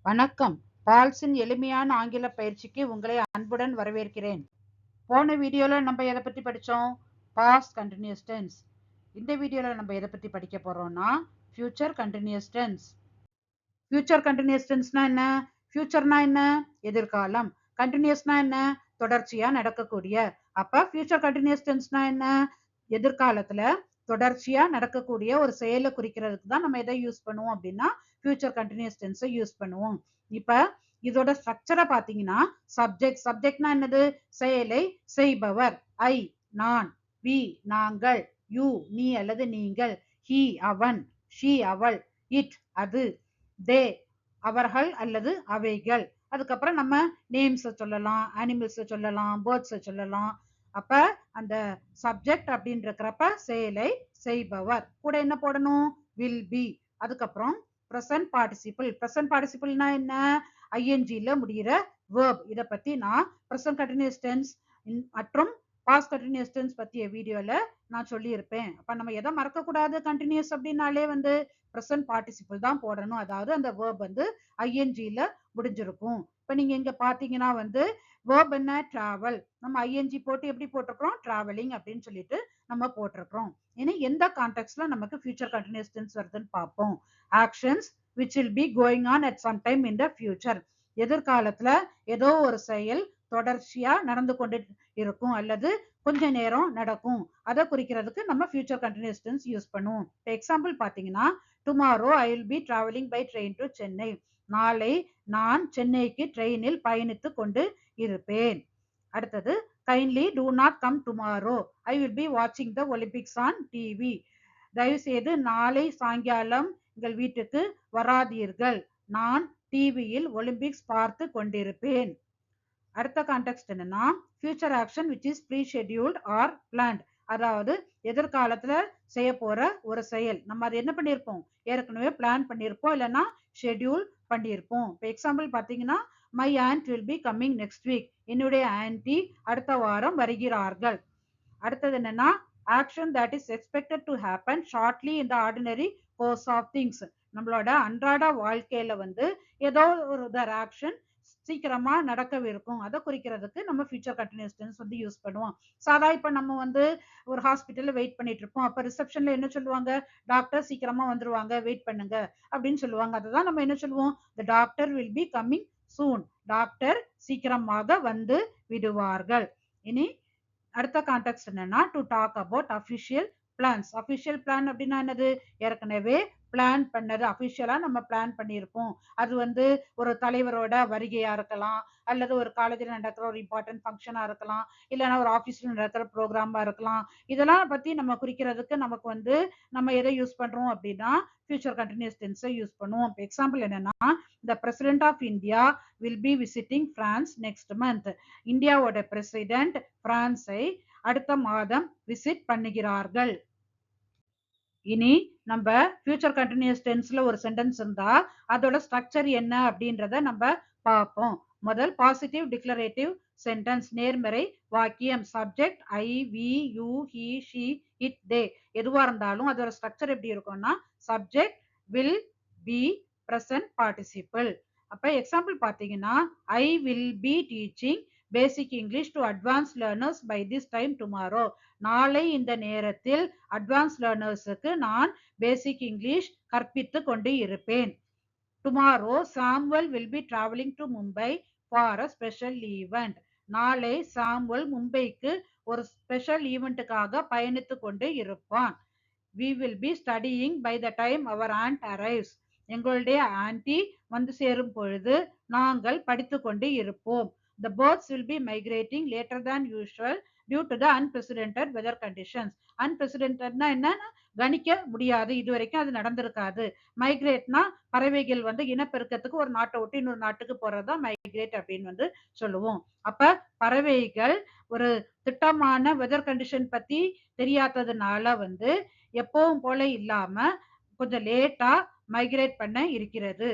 வணக்கம். பால்ஸின் எளிமையான ஆங்கில பயிற்சிக்கு உங்களை அன்புடன் வரவேற்கிறேன். போன வீடியோல நம்ம எதை பத்தி படிச்சோம்? Past continuous tense. இந்த வீடியோல நம்ம எதை பத்தி படிக்க போறோம்னா future continuous tense. Future continuous டென்ஸ்னா என்ன? ஃபியூச்சர்னா என்ன? எதிர்காலம். கண்டினியூஸ்னா என்ன? தொடர்ச்சியா நடக்கக்கூடிய. அப்ப ஃபியூச்சர் கண்டினியூஸ் டென்ஸ்னா என்ன? எதிர்காலத்துல தொடர்ச்சியா நடக்கக்கூடிய ஒரு செயலை குறிக்கிறதுக்கு தான் நம்ம எதை யூஸ் பண்ணுவோம் அப்படின்னா ஃபியூச்சர் கண்டினியூஸ் டென்ஸை யூஸ் பண்ணுவோம். இப்ப இதோட ஸ்ட்ரக்சரை பாத்தீங்கன்னா சப்ஜெக்ட்னா என்னது? செயலை செய்பவர். ஐ நான், வி நாங்கள், யூ நீ அல்லது நீங்கள், ஹி அவன், ஷி அவள், இட் அது, தே அவர்கள் அல்லது அவைகள். அதுக்கப்புறம் நம்ம நேம்ஸ் சொல்லலாம், அனிமல்ஸ் சொல்லலாம், பேர்ட்ஸ் சொல்லலாம். அப்ப அந்த சப்ஜெக்ட் அப்படின்னு இருக்கிறப்ப செயலை செய்பவர் கூட என்ன போடணும்? Will be. அதுக்கப்புறம் ப்ரெசன்ட் பார்ட்டிசிபிள்னா என்ன? ஐஎன்ஜில முடிகிற வேர்ப். இதை பத்தி நான் ப்ரெசன்ட் கண்டினியூஸ் டென்ஸ் மற்றும் பாஸ்ட் கண்டினியூஸ் டென்ஸ் பத்திய வீடியோல நான் சொல்லி இருப்பேன். அப்ப நம்ம எதை மறக்க கூடாது? கண்டினியூஸ் அப்படின்னாலே ப்ரெசன்ட் பார்ட்டிசிபிள் தான் போடணும். அதாவது அந்த வேர்ப் ஐஎன்ஜில முடிஞ்சிருக்கும். இப்ப நீங்க இங்க பாத்தீங்கன்னா வேர்ப் என்ன? டிராவல். நம்ம ஐஎன்ஜி போட்டு எப்படி போட்டிருக்கிறோம்? டிராவலிங் அப்படின்னு சொல்லிட்டு நம்ம போட்டிருக்கிறோம். இனி எந்த கான்டெக்ட்ல நமக்கு ஃபியூச்சர் கண்டினியூஸ் டென்ஸ் வருதுன்னு பார்ப்போம். Actions which will be going on at some time in the future. எதிர்காலத்துல ஏதோ ஒரு செயல் தொடர்ச்சியா நடந்து கொண்டு இருக்கும் அல்லது கொஞ்ச நேரம் நடக்கும். அதை குறிக்கிறதுக்கு நம்ம ஃபியூச்சர் கண்டினியூஸ் டென்ஸ் யூஸ் பண்ணுவோம். எக்ஸாம்பிள் பாத்தீங்கன்னா tomorrow I will be travelling by train to Chennai. நாளை நான் சென்னைக்கு ட்ரெயினில் பயணித்து கொண்டு இருப்பேன். அடுத்தது kindly do not come tomorrow I will be வாட்சிங் த ஒலிம்பிக்ஸ் ஆன் டிவி. தயவு செய்து நாளை சாயங்காலம் எங்கள் வீட்டுக்கு வராதீர்கள், நான் டிவியில் ஒலிம்பிக்ஸ் பார்த்து கொண்டிருப்பேன். அடுத்த கான்டெக்ட் என்னன்னா future action which is pre scheduled or planned. அதாவது எதிர்காலத்துல செய்ய போற ஒரு செயல் நம்ம அது என்ன பண்ணிருப்போம்? ஏற்கனவே பிளான் பண்ணிருப்போம் இல்லைன்னா ஷெட்யூல் பண்ணிருப்போம். இப்போ எக்ஸாம்பிள் பாத்தீங்கன்னா my aunt will be coming next week. என்னுடைய ஆன்டி அடுத்த வாரம் வருகிறார்கள். அடுத்தது என்னன்னா action that is expected to happen shortly in the ordinary course of things. நம்மளோட அன்றாட வாழ்க்கையில ஏதோ ஒரு ஆக்ஷன் சீக்கிரமா நடக்கவிருக்கும். அதை குறிக்கிறதுக்கு நம்ம ஃபியூச்சர் கண்டினியூஸ் டென்ஸ் யூஸ் பண்ணுவோம். சாதா இப்ப நம்ம ஒரு ஹாஸ்பிட்டல்ல வெயிட் பண்ணிட்டு இருப்போம். அப்ப ரிசப்ஷன்ல என்ன சொல்லுவாங்க? டாக்டர் சீக்கிரமா வந்துருவாங்க, வெயிட் பண்ணுங்க அப்படின்னு சொல்லுவாங்க. அதுதான் நம்ம என்ன சொல்லுவோம்? The doctor will be coming soon. Doctor சீக்கிரமாக வந்து விடுவார்கள். இனி அடுத்த கான்டெக்ட் என்னன்னா to talk about official plans. Official plan அப்படின்னா என்னது? ஏற்கனவே பிளான் பண்ணது, அபிஷியலா நம்ம பிளான் பண்ணியிருப்போம். அது ஒரு தலைவரோட வருகையா இருக்கலாம், அல்லது ஒரு காலேஜில் நடக்கிற ஒரு இம்பார்ட்டன்ட் ஃபங்க்ஷனா இருக்கலாம், இல்லைன்னா ஒரு ஆஃபீஸ்ல நடக்கிற ப்ரோக்ராமா இருக்கலாம். இதெல்லாம் பத்தி நம்ம குறிக்கிறதுக்கு நமக்கு நம்ம எதை யூஸ் பண்றோம் அப்படின்னா ஃபியூச்சர் கண்டினியூஸ் டென்ஸை யூஸ் பண்ணுவோம். எக்ஸாம்பிள் என்னன்னா the president of India will be visiting France next month. இந்தியாவோட பிரசிடென்ட் பிரான்ஸை அடுத்த மாதம் விசிட் பண்ணுகிறார்கள். இனி நம்ம ஃபியூச்சர் கண்டினியூஸ் டென்ஸ்ல ஒரு சென்டென்ஸ் இருந்தா அதோட ஸ்ட்ரக்சர் என்ன அப்படின்றத நம்ம பார்ப்போம். முதல் பாசிட்டிவ் டிக்ளரேட்டிவ் சென்டென்ஸ், நேர்மறை வாக்கியம். Subject I we you he she it they. எதுவா இருந்தாலும் அதோட ஸ்ட்ரக்சர் எப்படி இருக்கும்னா subject will be present participle. அப்ப எக்ஸாம்பிள் பாத்தீங்கன்னா I will be teaching basic English to advance learners by this time tomorrow. நாளை இந்த நேரத்தில் அட்வான்ஸ் லேர்னர்ஸுக்கு நான் பேசிக் இங்கிலீஷ் கற்பித்து கொண்டு இருப்பேன். Tomorrow Samuel will be travelling to Mumbai for a special event. நாளை சாம்வெல் மும்பைக்கு ஒரு ஸ்பெஷல் ஈவெண்ட்டுக்காக பயணித்து கொண்டு இருப்பான். we will be studying by the time our aunt arrives. எங்களுடைய ஆன்டி வந்து சேரும் பொழுது நாங்கள் படித்து கொண்டு இருப்போம். The birds will be migrating later than usual due to the unprecedented weather conditions. Unprecedentedனா என்னன்னா கணிக்க முடியாது, இதுவரைக்கும் அது நடந்திருக்காது. மைக்ரேட்னா பறவைகள் இனப்பெருக்கத்துக்கு ஒரு நாட்டை விட்டு இன்னொரு நாட்டுக்கு போறதுதான் மைக்ரேட் அப்படின்னு சொல்லுவோம். அப்ப பறவைகள் ஒரு திட்டமான வெதர் கண்டிஷன் பத்தி தெரியாததுனால எப்பவும் போல இல்லாம கொஞ்சம் லேட்டா மைக்ரேட் பண்ண இருக்கிறது.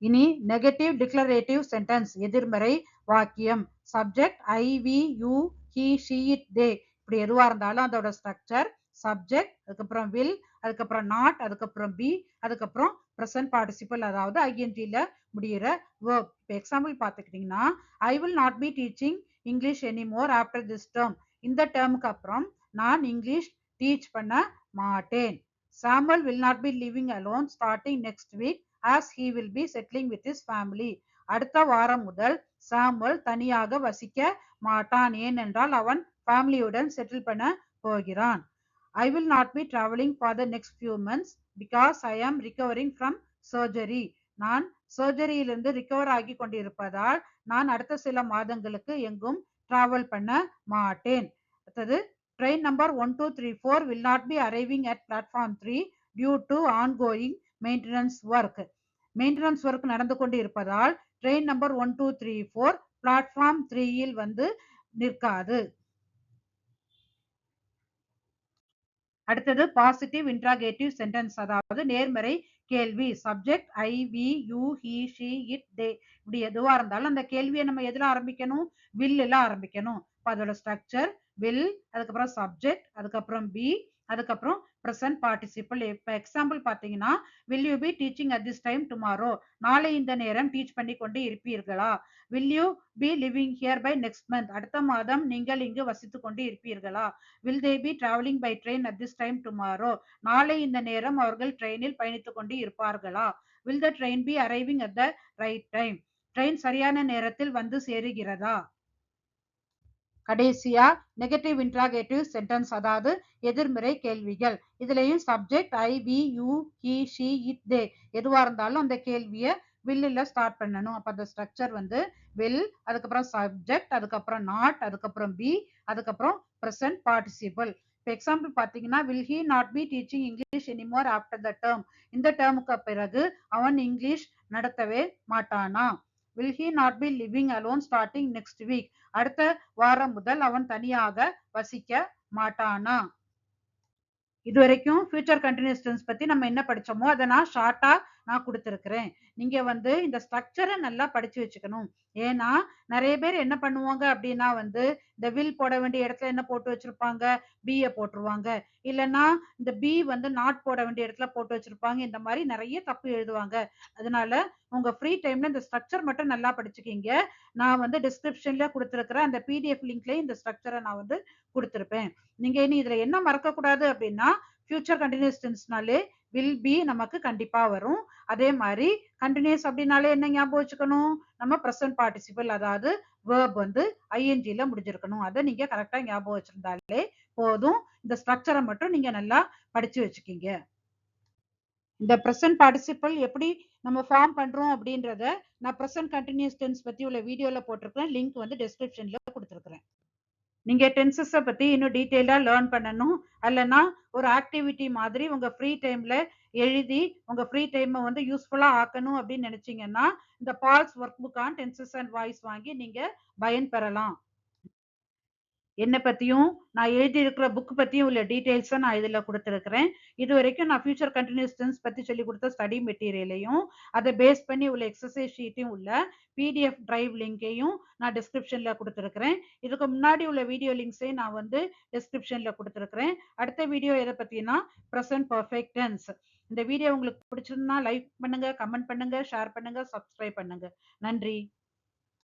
இனி நெகட்டிவ் டிக்ளரேட்டிவ் சென்டென்ஸ், எதிர்மறை வாக்கியம். Subject I we you he she it they. இப்படி எதுவா இருந்தாலும் அதோட ஸ்ட்ரக்சர் சப்ஜெக்ட், அதுக்கப்புறம் வில், அதுக்கப்புறம் நாட், அதுக்கப்புறம் பி, அதுக்கப்புறம் ப்ரெசன்ட் பார்ட்டிசிபிள் அதாவது ஐஎன்ஜில முடியிற வேர்ப். இப்போ எக்ஸாம்பிள் பார்த்துக்கிட்டிங்கன்னா I will not be teaching English anymore after this term. இந்த டேர்முக்கு அப்புறம் நான் இங்கிலீஷ் டீச் பண்ண மாட்டேன். Samuel will not be living alone starting next week as he will be settling with his family. அடுத்த வாரம் முதல் சாமுவல் தனியாக வசிக்க மாட்டான், ஏனென்றால் அவன் ஃபேமிலியுடன் செட்டில் பண்ண போகிறான். I will not be traveling for the next few months because I am recovering from surgery. நான் சர்ஜரியிலிருந்து ரிகவர் ஆகி கொண்டிருப்பதால் நான் அடுத்த சில மாதங்களுக்கு எங்கும் டிராவல் பண்ண மாட்டேன். அடுத்தது train number 1234 will not be arriving at platform 3 due to ongoing maintenance work. Maintenance work நடந்து கொண்டு இருப்பதால் ட்ரெயின் நம்பர் 1234 பிளாட்ஃபார்ம் 3 வந்து நிற்காது. அடுத்தது பாசிட்டிவ் இன்ட்ராகேட்டிவ் சென்டென்ஸ், அதாவது நேர்மறை கேள்வி. Subject I, we, you, he, she, it, they இப்படி எதுவா இருந்தாலும் அந்த கேள்வியை நம்ம எதுல ஆரம்பிக்கணும்? வில் எல்லாம் ஆரம்பிக்கணும். அதோட ஸ்ட்ரக்சர் வில், அதுக்கப்புறம் சப்ஜெக்ட், அதுக்கப்புறம் பி, அதுக்கப்புறம் ப்ரெசன்ட் பார்ட்டிசிபிள். இப்போ எக்ஸாம்பிள் பார்த்தீங்கன்னா will you be teaching at this time tomorrow? நாளை இந்த நேரம் டீச் பண்ணி கொண்டு இருப்பீர்களா? will you be living here by next month? அடுத்த மாதம் நீங்கள் இங்கு வசித்துக் கொண்டு இருப்பீர்களா? will they be traveling by train at this time tomorrow? நாளை இந்த நேரம் அவர்கள் ட்ரெயினில் பயணித்துக் கொண்டு இருப்பார்களா? will the train be arriving at the right time? Train சரியான நேரத்தில் வந்து சேருகிறதா? கடைசியா நெகட்டிவ் இன்ட்ராகேட்டிவ் சென்டென்ஸ், அதாவது எதிர்மறை கேள்விகள். இதுலயும் subject I, we, you, he, she, it, they எதுவா இருந்தாலும் அந்த கேள்வியை வில்லுல ஸ்டார்ட் பண்ணணும். அப்ப அந்த ஸ்ட்ரக்சர் வந்து வில், அதுக்கப்புறம் சப்ஜெக்ட், அதுக்கப்புறம் நாட், அதுக்கப்புறம் பி, அதுக்கப்புறம் ப்ரெசன்ட் பார்ட்டிசிபிள். இப்போ எக்ஸாம்பிள் பார்த்தீங்கன்னா will he not be teaching English anymore after the term. இந்த டேர்முக்கு பிறகு அவன் இங்கிலீஷ் நடத்தவே மாட்டானா? will he not be living alone starting next week? அடுத்த வாரம் முதல் அவன் தனியாக வசிக்க மாட்டானா? இதுவரைக்கும் ஃபியூச்சர் கண்டினியூஸ் டென்ஸ் பத்தி நம்ம என்ன படிச்சோமோ அதை நான் ஷார்ட்டா நான் கொடுத்துருக்கிறேன். நீங்க வந்து இந்த ஸ்ட்ரக்சரை நல்லா படிச்சு வச்சுக்கணும். ஏன்னா நிறைய பேர் என்ன பண்ணுவாங்க அப்படின்னா வந்து இந்த வில் போட வேண்டிய இடத்துல என்ன போட்டு வச்சிருப்பாங்க? பிஏ போட்டுருவாங்க. இல்லைன்னா இந்த பி வந்து நாட் போட வேண்டிய இடத்துல போட்டு வச்சிருப்பாங்க. இந்த மாதிரி நிறைய தப்பு எழுதுவாங்க. அதனால உங்க ஃப்ரீ டைம்ல இந்த ஸ்ட்ரக்சர் மட்டும் நல்லா படிச்சுக்கிங்க. நான் வந்து டிஸ்கிரிப்ஷன்ல கொடுத்துருக்கிற அந்த பிடிஎஃப் லிங்க்லயும் இந்த ஸ்ட்ரக்சரை நான் வந்து கொடுத்துருப்பேன். நீங்க இனி இதுல என்ன மறக்க கூடாது அப்படின்னா ஃபியூச்சர் கண்டினியூஸ் டென்ஸ்னாலே வில் பி நமக்கு கண்டிப்பா வரும். அதே மாதிரி கண்டினியூஸ் அப்படின்னாலே என்ன ஞாபகம் வச்சுக்கணும்? நம்ம ப்ரெசன்ட் பார்ட்டிசிபிள், அதாவது வேர்ப் வந்து ஐஎன்ஜில முடிஞ்சிருக்கணும். அதை நீங்க கரெக்டா ஞாபகம் வச்சிருந்தாலே போதும். இந்த ஸ்ட்ரக்சரை மட்டும் நீங்க நல்லா படிச்சு வச்சுக்கீங்க. இந்த ப்ரெசன்ட் பார்ட்டிசிபிள் எப்படி நம்ம ஃபார்ம் பண்றோம் அப்படின்றத நான் ப்ரெசன்ட் கண்டினியூஸ் டென்ஸ் பத்தி உள்ள வீடியோல போட்டிருக்கேன். லிங்க் வந்து டிஸ்கிரிப்ஷன்ல கொடுத்துருக்கிறேன். நீங்க டென்சஸை பத்தி இன்னும் டீட்டெயிலா லேர்ன் பண்ணணும், அல்லனா ஒரு ஆக்டிவிட்டி மாதிரி உங்க ஃப்ரீ டைம்ல எழுதி உங்க ஃப்ரீ டைமை வந்து யூஸ்ஃபுல்லா ஆக்கணும் அப்படின்னு நினைச்சீங்கன்னா இந்த Paul's workbook on tenses and voice வாங்கி நீங்க பயன் பெறலாம். என்னை பத்தியும் நான் எழுதி இருக்கிற புக் பத்தியும் உள்ள டீடைல்ஸை நான் இதுல கொடுத்துருக்கிறேன். இது வரைக்கும் நான் ஃபியூச்சர் கண்டினியூஸ் டென்ஸ் பத்தி சொல்லி கொடுத்த ஸ்டடி மெட்டீரியலையும் அதை பேஸ் பண்ணி உள்ள எக்ஸசைஸ் ஷீட்டையும் உள்ள பிடிஎஃப் டிரைவ் லிங்கையும் நான் டிஸ்கிரிப்ஷன்ல கொடுத்துருக்கிறேன். இதுக்கு முன்னாடி உள்ள வீடியோ லிங்க்ஸையும் நான் வந்து டிஸ்கிரிப்ஷன்ல கொடுத்துருக்கிறேன். அடுத்த வீடியோ எதை பத்தினா ப்ரெசன்ட் பர்ஃபெக்ட் டென்ஸ். இந்த வீடியோ உங்களுக்கு பிடிச்சிருந்தா லைக் பண்ணுங்க, கமெண்ட் பண்ணுங்க, ஷேர் பண்ணுங்க, சப்ஸ்கிரைப் பண்ணுங்க. நன்றி.